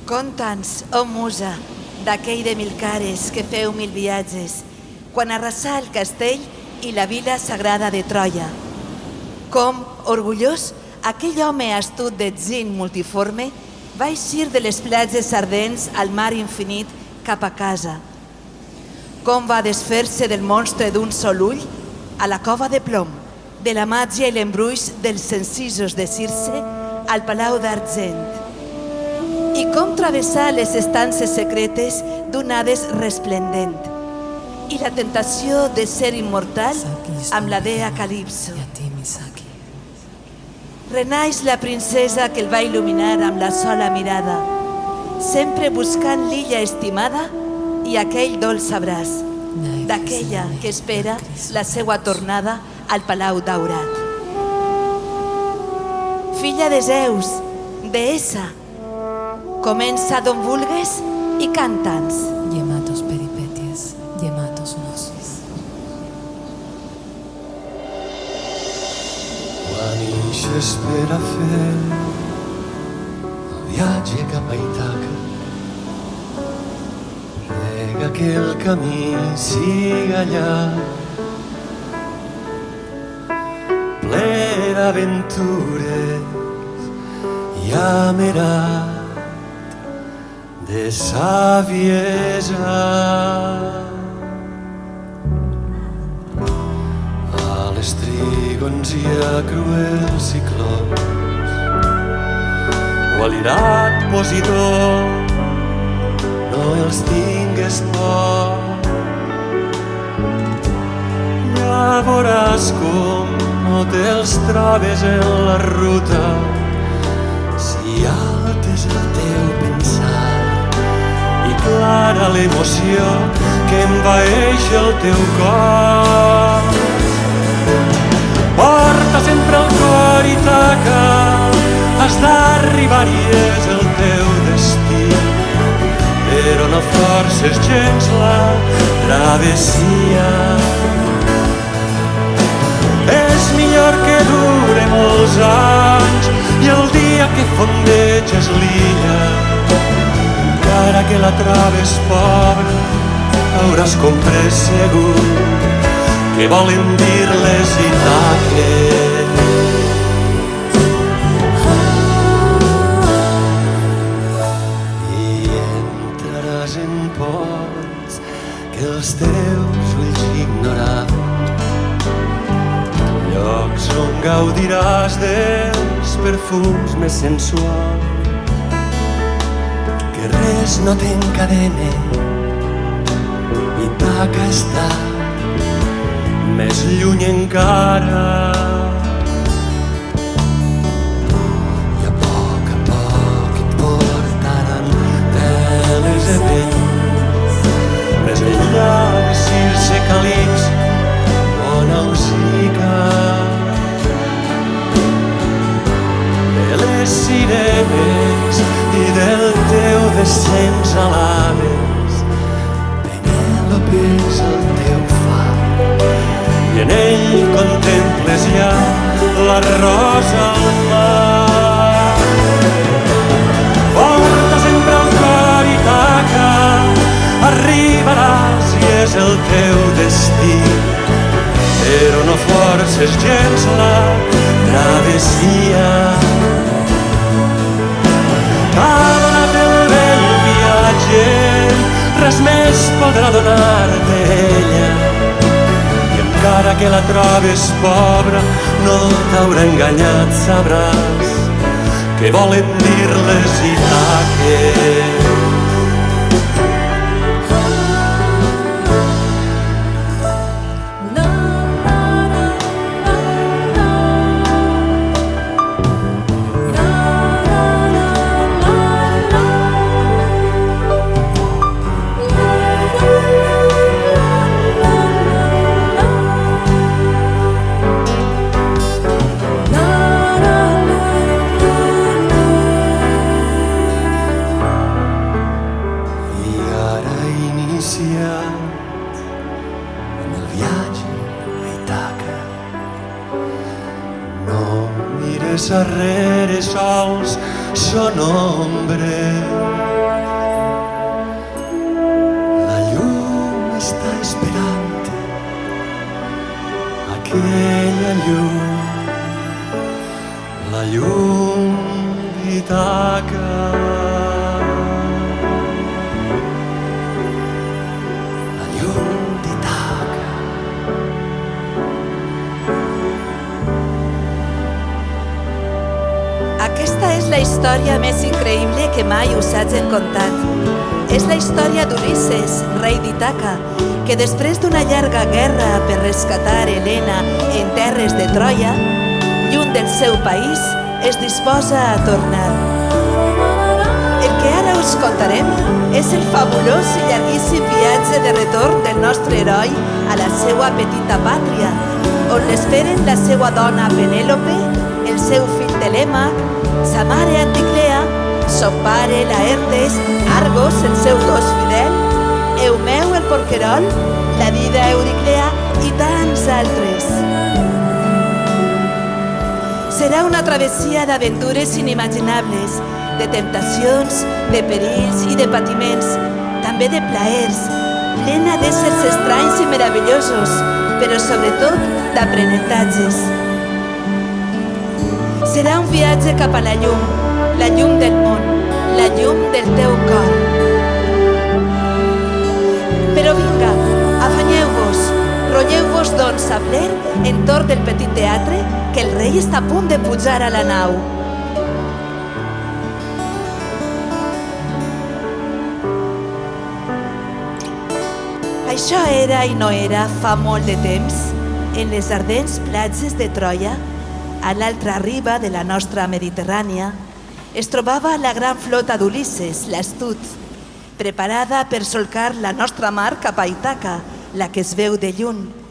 Conta'ns, oh musa, d'aquell de mil cares que feu mil viatges, quan arrasà el castell i la vila sagrada de Troia. Com, orgullós, aquell home astut d'etzint multiforme va eixir de les platges ardents al mar infinit cap a casa. Com va desfer-se del monstre d'un sol ull a la cova de plom, de la màgia i l'embruix dels encisos de Circe al palau d'argent. I com travessar les estances secretes d'un Hades resplendent i la tentació de ser immortal amb la dea Calipso. Renaix la princesa que el va il·luminar amb la sola mirada, sempre buscant l'illa estimada i aquell dolç abraç d'aquella que espera la seua tornada al palau daurat. Filla de Zeus, deessa, comença d'on vulgues i canta'ns. Γεμάτος περιπέτειες, γεμάτος γνώσεις. Quan ixes per a fer el viatge cap a Ítaca, prega que el camí siga llarg, ple d'aventures i amerat de saviesa. A les trígons hi ha cruels ciclops, o a l'irat Posidó, no els tingues por. Ja veuràs com no te'ls trobes en la ruta, si alt és el teu pensar i clara l'emoció que envaeix el teu cor. Porta sempre el cor Ítaca, has d'arribar i és el teu destí, però no forces gens la travessia. És millor que dure molts anys i el dia que fondeges l'illa, encara que la trobes pobra, hauràs comprès segur què volen dir les Ítaques. I entraràs en ports que els teus ulls ignoraven, llocs on gaudiràs dels perfums més sensuals, que res no t'encadene. Ítaca està més lluny encara, i a poc et portaran teles de vents més enllà de Circe, Calipso o Nausica, de les sirenes i del teu descens a l'Hades. Penèlope és el teu far i en ell contemples ja la rosa al mar. Porta sempre el cor Ítaca, arribaràs i és el teu destí, però no forces gens la travessia. T'ha donat el vell viatge, res més podrà donar-te ella, i encara que la trobes pobra, no t'haurà enganyat, sabràs què volen dir les Ítaques. En el viatge a Ítaca, no mires arrere, sols són ombres. aquella llum, la llum d'Itaca. La llum d'Itaca. Aquesta és la història més increïble que mai us hagin contat. És la història d'Ulisses, rei d'Itaca, que després d'una llarga guerra per rescatar Helena en terres de Troia, lluny del seu país, es disposa a tornar. El que ara us contarem és el fabulós i llarguíssim viatge de retorn del nostre heroi a la seva petita pàtria, on l'esperen la seva dona Penèlope, el seu fill Telèmac, sa mare Anticlea, son pare Laertes, Argos, el seu gos fidel, Eumeu el porquerol, la dida Euriclea i tants altres. Serà una travessia d'aventures inimaginables, de temptacions, de perills i de patiments, també de plaers, plena d'éssers estranys i meravellosos, però sobretot d'aprenentatges. Serà un viatge cap a la llum del món, la llum del teu cor. Però vinga, afanyeu-vos, rotlleu-vos doncs a ple entorn del petit teatre que el rei està a punt de pujar a la nau. Això era i no era fa molt de temps, en les ardents platges de Troia, a l'altra riba de la nostra Mediterrània, es trobava la gran flota d'Ulisses, l'astut, preparada per solcar la nostra mar cap a Ítaca, la que es veu de lluny.